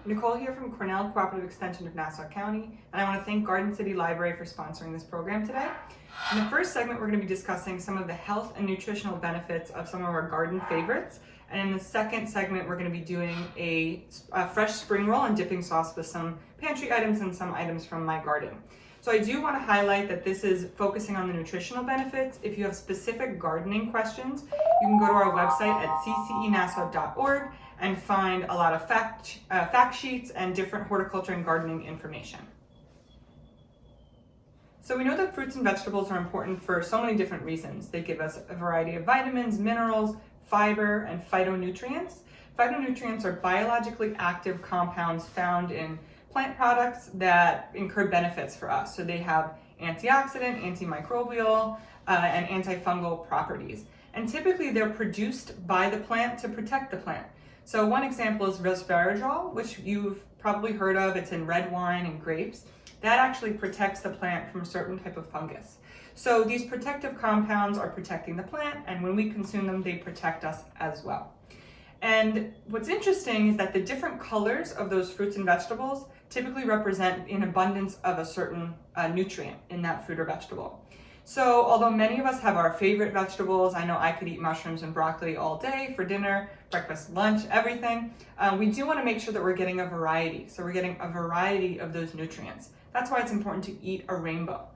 Nicole here from Cornell Cooperative Extension of Nassau County, and I want to thank Garden City Library for sponsoring this program today. In the first segment, we're going to be discussing some of the health and nutritional benefits of some of our garden favorites, and in the second segment, we're going to be doing a fresh spring roll and dipping sauce with some pantry items and some items from my garden. So I do want to highlight that this is focusing on the nutritional benefits. If you have specific gardening questions, you can go to our website at ccenassau.org and find a lot of fact sheets and different horticulture and gardening information. So we know that fruits and vegetables are important for so many different reasons. They give us a variety of vitamins, minerals, fiber, and phytonutrients. Phytonutrients are biologically active compounds found in plant products that incur benefits for us. So they have antioxidant, antimicrobial, and antifungal properties. And typically they're produced by the plant to protect the plant. So one example is resveratrol, which you've probably heard of. It's in red wine and grapes. That actually protects the plant from a certain type of fungus. So these protective compounds are protecting the plant, and when we consume them, they protect us as well. And what's interesting is that the different colors of those fruits and vegetables typically represent an abundance of a certain nutrient in that fruit or vegetable. So although many of us have our favorite vegetables, I know I could eat mushrooms and broccoli all day for dinner, breakfast, lunch, everything, we do want to make sure that we're getting a variety. So we're getting a variety of those nutrients. That's why it's important to eat a rainbow.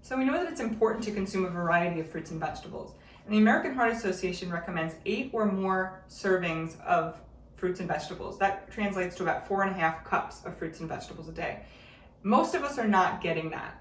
So we know that it's important to consume a variety of fruits and vegetables. And the American Heart Association recommends 8 or more servings of fruits and vegetables. That translates to about 4.5 cups of fruits and vegetables a day. Most of us are not getting that.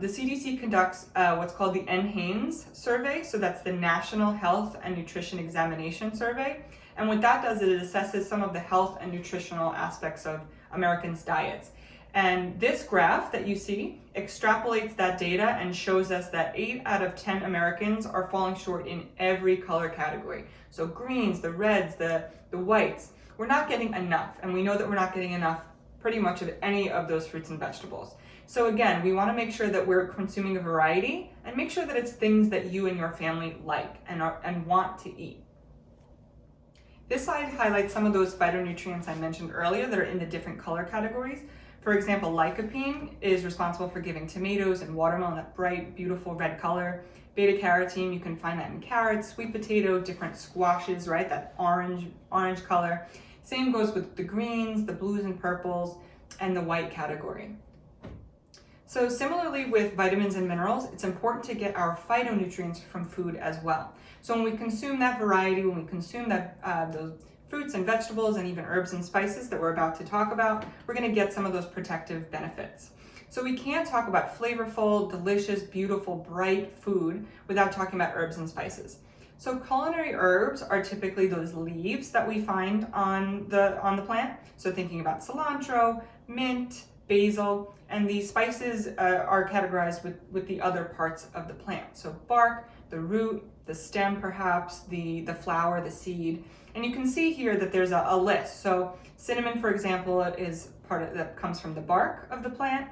The CDC conducts what's called the NHANES survey, so that's the National Health and Nutrition Examination Survey. And what that does is it assesses some of the health and nutritional aspects of Americans' diets. And this graph that you see extrapolates that data and shows us that 8 out of 10 Americans are falling short in every color category. So greens, the reds, the whites. We're not getting enough, and we know that we're not getting enough pretty much of any of those fruits and vegetables. So again, we want to make sure that we're consuming a variety and make sure that it's things that you and your family like and want to eat. This slide highlights some of those phytonutrients I mentioned earlier that are in the different color categories. For example, lycopene is responsible for giving tomatoes and watermelon that bright, beautiful red color. Beta carotene, you can find that in carrots, sweet potato, different squashes, right? That orange color. Same goes with the greens, the blues and purples, and the white category. So similarly with vitamins and minerals, it's important to get our phytonutrients from food as well. So when we consume that variety, when we consume those fruits and vegetables and even herbs and spices that we're about to talk about, we're going to get some of those protective benefits. So we can't talk about flavorful, delicious, beautiful, bright food without talking about herbs and spices. So culinary herbs are typically those leaves that we find on the plant. So thinking about cilantro, mint, basil, and these spices are categorized with the other parts of the plant. So bark, the root, the stem perhaps, the flower, the seed. And you can see here that there's a list. So cinnamon, for example, is that comes from the bark of the plant.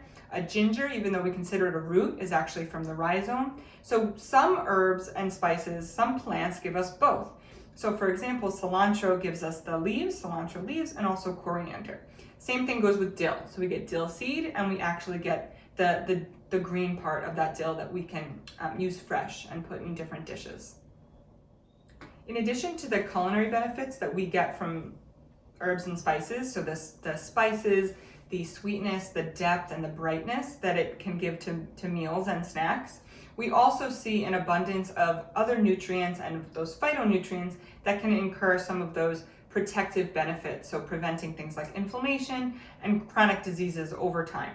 Ginger, even though we consider it a root, is actually from the rhizome. So some herbs and spices, some plants give us both. So for example, cilantro gives us the leaves, cilantro leaves, and also coriander. Same thing goes with dill. So we get dill seed, and we actually get the green part of that dill that we can use fresh and put in different dishes. In addition to the culinary benefits that we get from herbs and spices, so the spices, the sweetness, the depth, and the brightness that it can give to meals and snacks, we also see an abundance of other nutrients and those phytonutrients that can incur some of those protective benefits, so preventing things like inflammation and chronic diseases over time.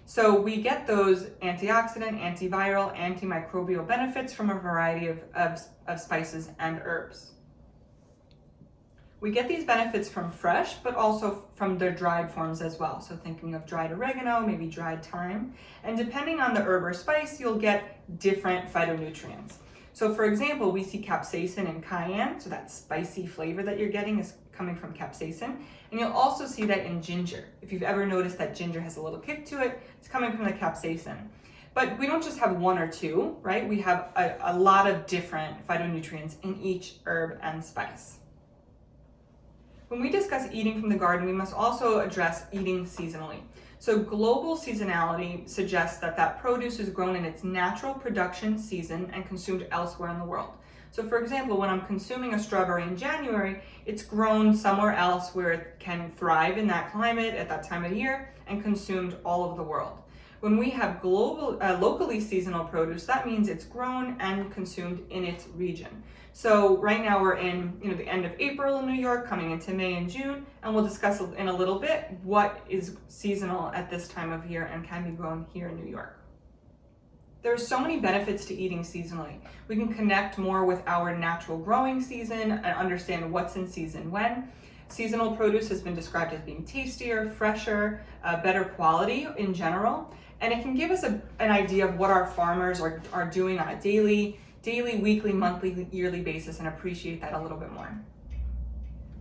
So we get those antioxidant, antiviral, antimicrobial benefits from a variety of spices and herbs. We get these benefits from fresh, but also from their dried forms as well. So thinking of dried oregano, maybe dried thyme. And depending on the herb or spice, you'll get different phytonutrients. So for example, we see capsaicin in cayenne, so that spicy flavor that you're getting is coming from capsaicin. And you'll also see that in ginger. If you've ever noticed that ginger has a little kick to it, it's coming from the capsaicin. But we don't just have one or two, right? We have a lot of different phytonutrients in each herb and spice. When we discuss eating from the garden, we must also address eating seasonally. So global seasonality suggests that produce is grown in its natural production season and consumed elsewhere in the world. So for example, when I'm consuming a strawberry in January, it's grown somewhere else where it can thrive in that climate at that time of year and consumed all over the world. When we have locally seasonal produce, that means it's grown and consumed in its region. So right now we're in the end of April in New York, coming into May and June, and we'll discuss in a little bit what is seasonal at this time of year and can be grown here in New York. There are so many benefits to eating seasonally. We can connect more with our natural growing season and understand what's in season when. Seasonal produce has been described as being tastier, fresher, better quality in general, and it can give us an idea of what our farmers are doing on a daily, weekly, monthly, yearly basis, and appreciate that a little bit more.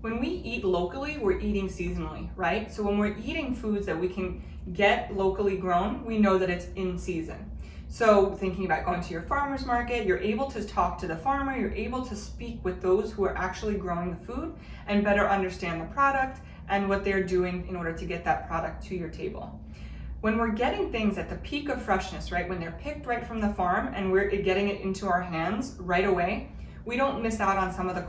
When we eat locally, we're eating seasonally, right? So when we're eating foods that we can get locally grown, we know that it's in season. So thinking about going to your farmer's market, you're able to talk to the farmer, you're able to speak with those who are actually growing the food and better understand the product and what they're doing in order to get that product to your table. When we're getting things at the peak of freshness, right, when they're picked right from the farm and we're getting it into our hands right away, we don't miss out on some of the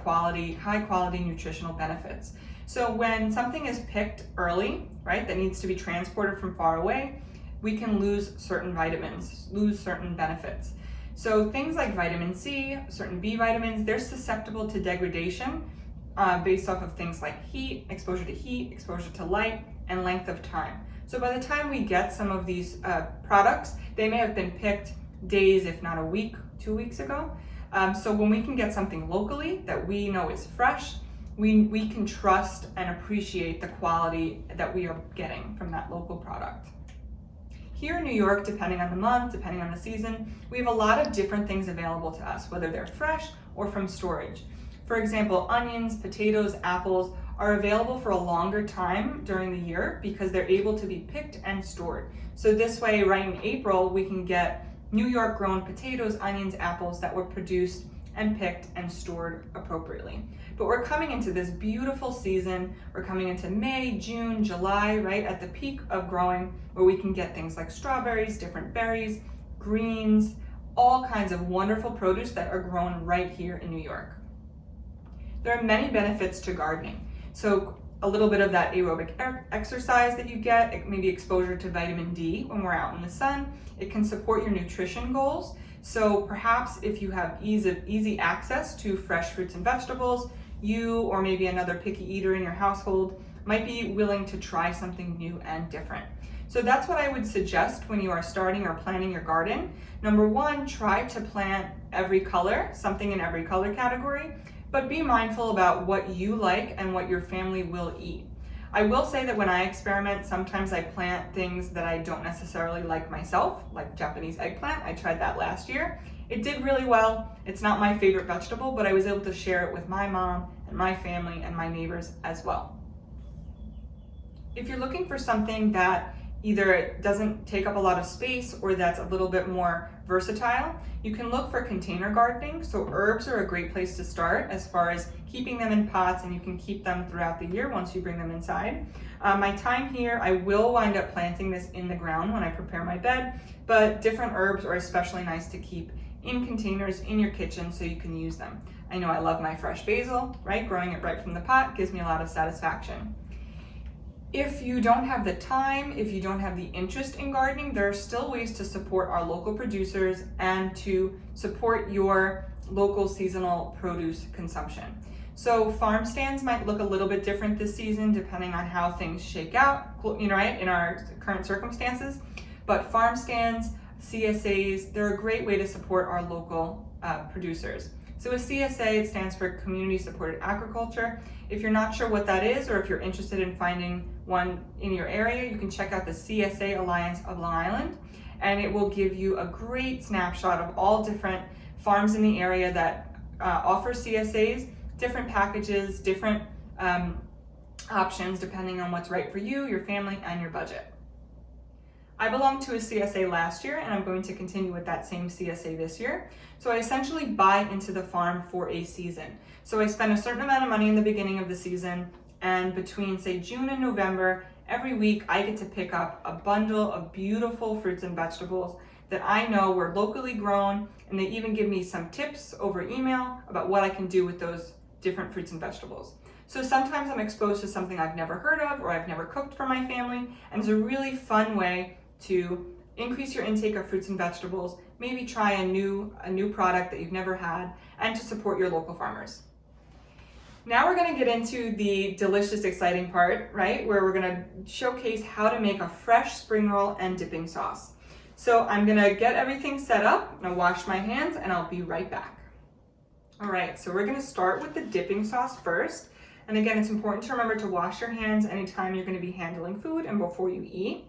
high quality nutritional benefits. So when something is picked early, right, that needs to be transported from far away, we can lose certain vitamins, lose certain benefits. So things like vitamin C, certain B vitamins, they're susceptible to degradation based off of things like heat, exposure to light, and length of time. So by the time we get some of these products, they may have been picked days, if not a week, 2 weeks ago. So when we can get something locally that we know is fresh, we can trust and appreciate the quality that we are getting from that local product. Here in New York, depending on the month, depending on the season, we have a lot of different things available to us, whether they're fresh or from storage. For example, onions, potatoes, apples are available for a longer time during the year because they're able to be picked and stored. So this way, right in April, we can get New York grown potatoes, onions, apples that were produced and picked and stored appropriately. But we're coming into this beautiful season. We're coming into May, June, July, right at the peak of growing, where we can get things like strawberries, different berries, greens, all kinds of wonderful produce that are grown right here in New York. There are many benefits to gardening. So a little bit of that aerobic exercise that you get, maybe exposure to vitamin D when we're out in the sun. It can support your nutrition goals. So perhaps if you have easy access to fresh fruits and vegetables, you or maybe another picky eater in your household might be willing to try something new and different. So that's what I would suggest when you are starting or planning your garden. Number one, try to plant every color, something in every color category, but be mindful about what you like and what your family will eat. I will say that when I experiment, sometimes I plant things that I don't necessarily like myself, like Japanese eggplant. I tried that last year. It did really well. It's not my favorite vegetable, but I was able to share it with my mom and my family and my neighbors as well. If you're looking for something that either doesn't take up a lot of space or that's a little bit more versatile, you can look for container gardening. So herbs are a great place to start as far as keeping them in pots, and you can keep them throughout the year once you bring them inside. My time here, I will wind up planting this in the ground when I prepare my bed, but different herbs are especially nice to keep in containers in your kitchen so you can use them. I know I love my fresh basil, right? Growing it right from the pot gives me a lot of satisfaction. If you don't have the time, if you don't have the interest in gardening, there are still ways to support our local producers and to support your local seasonal produce consumption. So farm stands might look a little bit different this season depending on how things shake out, right, in our current circumstances. But farm stands, CSAs, they're a great way to support our local producers. So a CSA, it stands for Community Supported Agriculture. If you're not sure what that is, or if you're interested in finding one in your area, you can check out the CSA Alliance of Long Island, and it will give you a great snapshot of all different farms in the area that offer CSAs, different packages, different options depending on what's right for you, your family, and your budget. I belonged to a CSA last year, and I'm going to continue with that same CSA this year. So I essentially buy into the farm for a season. So I spend a certain amount of money in the beginning of the season. And between, say, June and November, every week I get to pick up a bundle of beautiful fruits and vegetables that I know were locally grown, and they even give me some tips over email about what I can do with those different fruits and vegetables. So sometimes I'm exposed to something I've never heard of or I've never cooked for my family, and it's a really fun way to increase your intake of fruits and vegetables, maybe try a new product that you've never had, and to support your local farmers. Now we're going to get into the delicious, exciting part, right? Where we're going to showcase how to make a fresh spring roll and dipping sauce. So I'm going to get everything set up, I'm going to wash my hands, and I'll be right back. All right, so we're going to start with the dipping sauce first. And again, it's important to remember to wash your hands anytime you're going to be handling food and before you eat.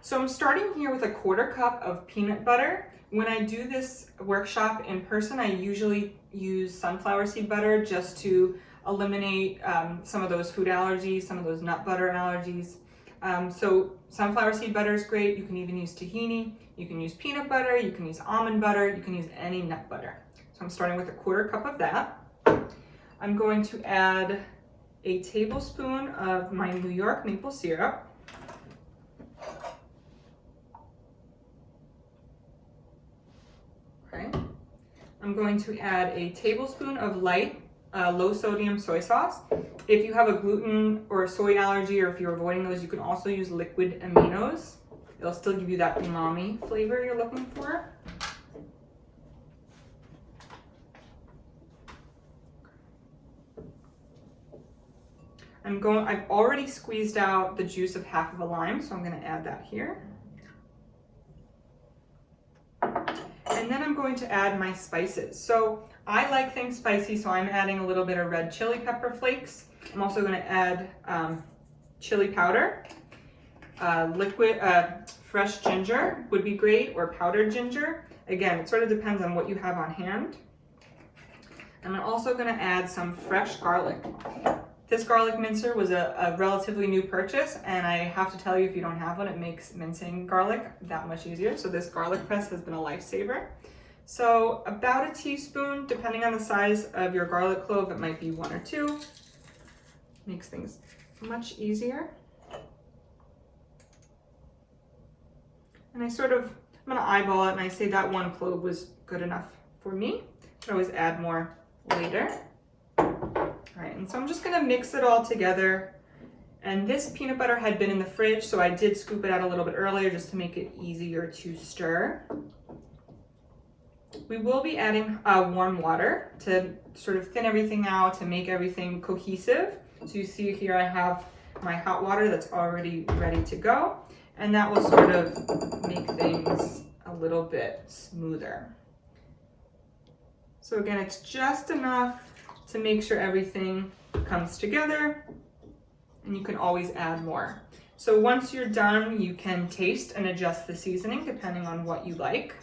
So I'm starting here with a 1/4 cup of peanut butter. When I do this workshop in person, I usually use sunflower seed butter just to eliminate some of those food allergies, some of those nut butter allergies. So sunflower seed butter is great. You can even use tahini. You can use peanut butter. You can use almond butter. You can use any nut butter. So I'm starting with a 1/4 cup of that. I'm going to add a tablespoon of my New York maple syrup. Okay. I'm going to add a tablespoon of light low sodium soy sauce. If you have a gluten or a soy allergy, or if you're avoiding those, you can also use liquid aminos. It'll still give you that umami flavor you're looking for. I've already squeezed out the juice of half of a lime, so I'm going to add that here. And then I'm going to add my spices. So I like things spicy, so I'm adding a little bit of red chili pepper flakes. I'm also going to add chili powder. Fresh ginger would be great, or powdered ginger. Again, it sort of depends on what you have on hand. And I'm also going to add some fresh garlic. This garlic mincer was a relatively new purchase, and I have to tell you, if you don't have one, it makes mincing garlic that much easier. So this garlic press has been a lifesaver. So about a teaspoon, depending on the size of your garlic clove, it might be 1 or 2. Makes things much easier. And I'm gonna eyeball it, and I say that 1 clove was good enough for me. You can always add more later. All right, and so I'm just gonna mix it all together. And this peanut butter had been in the fridge, so I did scoop it out a little bit earlier just to make it easier to stir. We will be adding warm water to sort of thin everything out, to make everything cohesive. So you see here I have my hot water that's already ready to go, and that will sort of make things a little bit smoother. So again, it's just enough to make sure everything comes together, and you can always add more. So once you're done, you can taste and adjust the seasoning depending on what you like.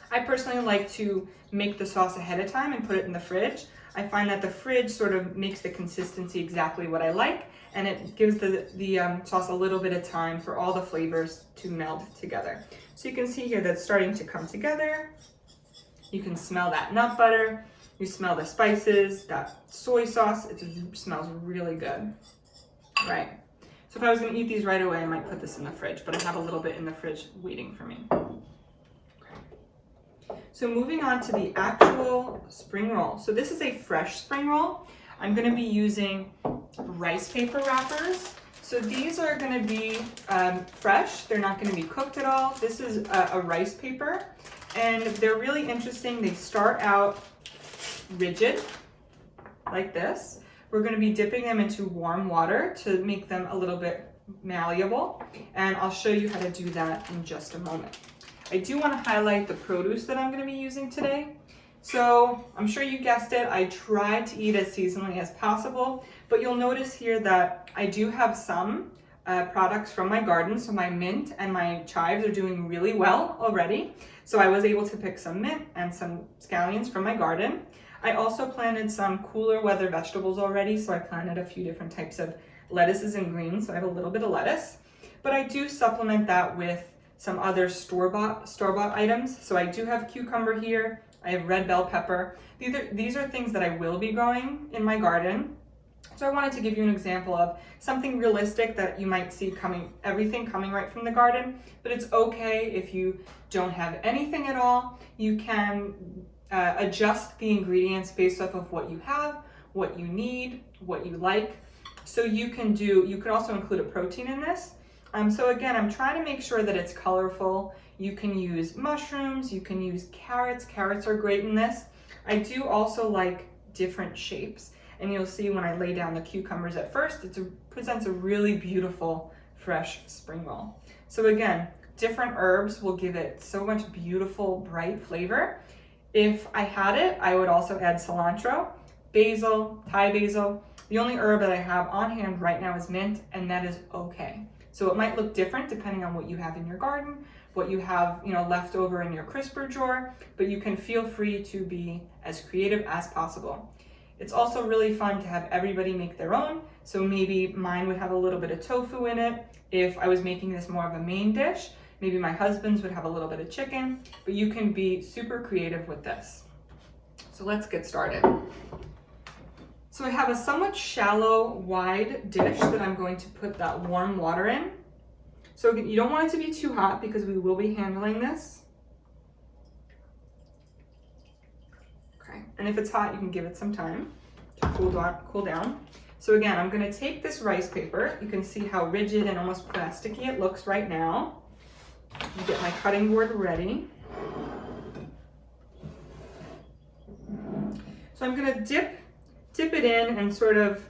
I personally like to make the sauce ahead of time and put it in the fridge. I find that the fridge sort of makes the consistency exactly what I like, and it gives the sauce a little bit of time for all the flavors to meld together. So you can see here that's starting to come together. You can smell that nut butter. You smell the spices, that soy sauce. It smells really good. Right. So if I was going to eat these right away, I might put this in the fridge, but I have a little bit in the fridge waiting for me. Okay. So moving on to the actual spring roll. So this is a fresh spring roll. I'm going to be using rice paper wrappers. So these are going to be fresh. They're not going to be cooked at all. This is a rice paper, and they're really interesting. They start out rigid like this. We're going to be dipping them into warm water to make them a little bit malleable, and I'll show you how to do that in just a moment. I do want to highlight the produce that I'm going to be using today. So I'm sure you guessed it, I try to eat as seasonally as possible, but you'll notice here that I do have some products from my garden. So my mint and my chives are doing really well already. So I was able to pick some mint and some scallions from my garden. I also planted some cooler weather vegetables already, so I planted a few different types of lettuces and greens, so I have a little bit of lettuce. But I do supplement that with some other store-bought items. So I do have cucumber here, I have red bell pepper. These are things that I will be growing in my garden. So I wanted to give you an example of something realistic that you might see everything coming right from the garden, but it's okay if you don't have anything at all. You can adjust the ingredients based off of what you have, what you need, what you like. So you can also include a protein in this. So again, I'm trying to make sure that it's colorful. You can use mushrooms, you can use carrots. Carrots are great in this. I do also like different shapes. And you'll see when I lay down the cucumbers at first, it presents a really beautiful, fresh spring roll. So again, different herbs will give it so much beautiful, bright flavor. If I had it, I would also add cilantro, basil, Thai basil. The only herb that I have on hand right now is mint, and that is okay. So it might look different depending on what you have in your garden, what you have, left over in your crisper drawer, but you can feel free to be as creative as possible. It's also really fun to have everybody make their own. So maybe mine would have a little bit of tofu in it. If I was making this more of a main dish, maybe my husband's would have a little bit of chicken, but you can be super creative with this. So let's get started. So I have a somewhat shallow, wide dish that I'm going to put that warm water in. So you don't want it to be too hot because we will be handling this. And if it's hot, you can give it some time to cool down. So again, I'm gonna take this rice paper. You can see how rigid and almost plasticky it looks right now. You get my cutting board ready. So I'm gonna dip it in and sort of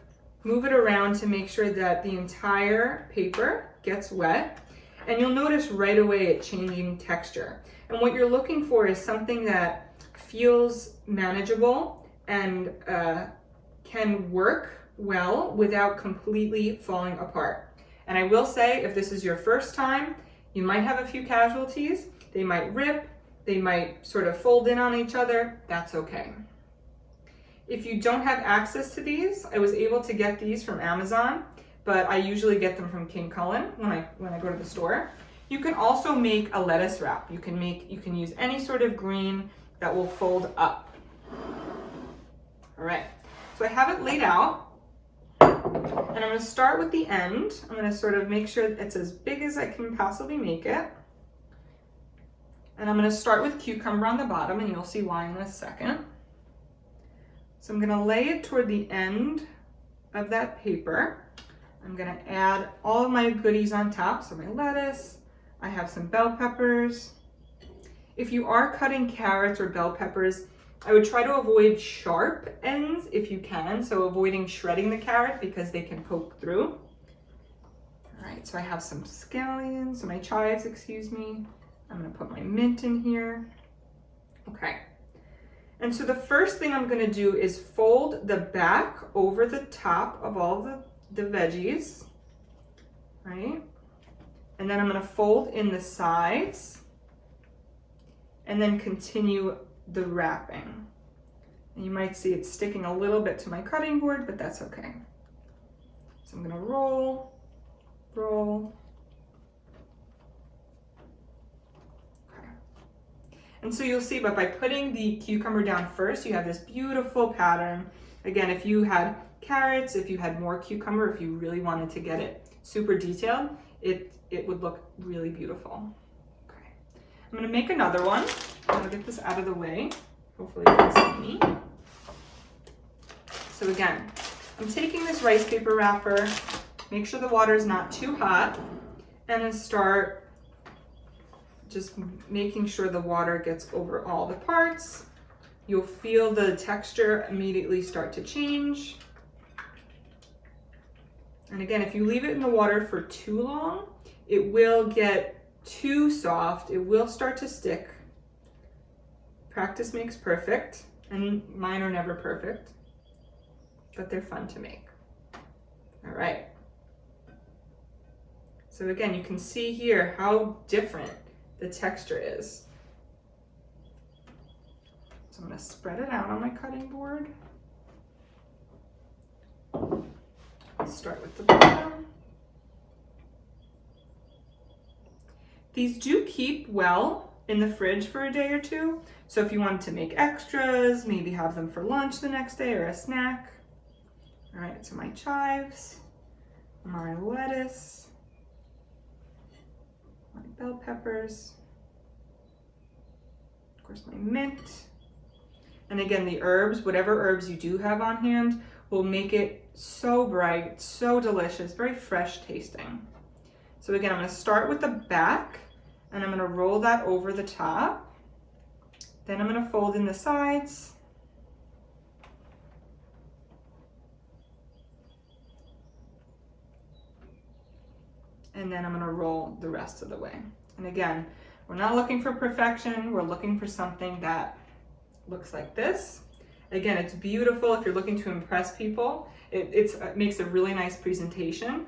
move it around to make sure that the entire paper gets wet. And you'll notice right away it changing texture. And what you're looking for is something that feels manageable and can work well without completely falling apart. And I will say, if this is your first time, you might have a few casualties. They might rip, they might sort of fold in on each other. That's okay. If you don't have access to these, I was able to get these from Amazon, but I usually get them from King Cullen when I go to the store. You can also make a lettuce wrap. You can use any sort of green that will fold up. All right, so I have it laid out, and I'm gonna start with the end. I'm gonna sort of make sure it's as big as I can possibly make it. And I'm gonna start with cucumber on the bottom, and you'll see why in a second. So I'm gonna lay it toward the end of that paper. I'm gonna add all of my goodies on top. So my lettuce, I have some bell peppers. If you are cutting carrots or bell peppers, I would try to avoid sharp ends if you can. So avoiding shredding the carrot because they can poke through. All right, so I have some scallions, my chives, excuse me. I'm gonna put my mint in here. Okay. And so the first thing I'm gonna do is fold the back over the top of all the veggies, right? And then I'm gonna fold in the sides and then continue the wrapping. And you might see it's sticking a little bit to my cutting board, but that's okay. So I'm gonna roll, roll. Okay. And so you'll see, but by putting the cucumber down first, you have this beautiful pattern. Again, if you had carrots, if you had more cucumber, if you really wanted to get it super detailed, it would look really beautiful. I'm gonna make another one. I'm gonna get this out of the way. Hopefully you can see me. So again, I'm taking this rice paper wrapper, make sure the water is not too hot, and then start just making sure the water gets over all the parts. You'll feel the texture immediately start to change. And again, if you leave it in the water for too long, it will get too soft, it will start to stick. Practice makes perfect, and mine are never perfect, but they're fun to make. All right. So again, you can see here how different the texture is. So I'm gonna spread it out on my cutting board. Start with the bottom. These do keep well in the fridge for a day or two. So if you wanted to make extras, maybe have them for lunch the next day or a snack. All right, so my chives, my lettuce, my bell peppers, of course my mint, and again the herbs, whatever herbs you do have on hand, will make it so bright, so delicious, very fresh tasting. So again, I'm going to start with the back and I'm going to roll that over the top. Then I'm going to fold in the sides. And then I'm going to roll the rest of the way. And again, we're not looking for perfection, we're looking for something that looks like this. Again, it's beautiful if you're looking to impress people. It makes a really nice presentation,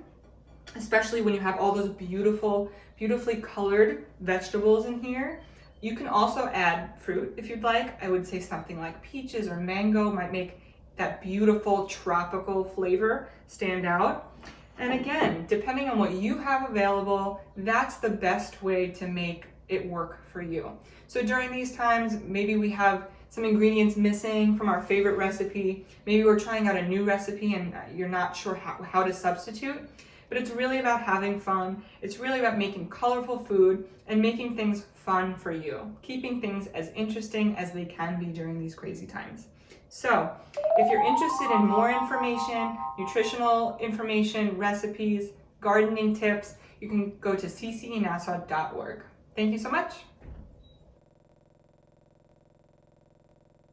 especially when you have all those beautifully colored vegetables in here. You can also add fruit if you'd like. I would say something like peaches or mango might make that beautiful tropical flavor stand out. And again, depending on what you have available, that's the best way to make it work for you. So during these times, maybe we have some ingredients missing from our favorite recipe. Maybe we're trying out a new recipe and you're not sure how to substitute. But it's really about having fun. It's really about making colorful food and making things fun for you, keeping things as interesting as they can be during these crazy times. So if you're interested in more information, nutritional information, recipes, gardening tips, you can go to ccenassau.org. Thank you so much.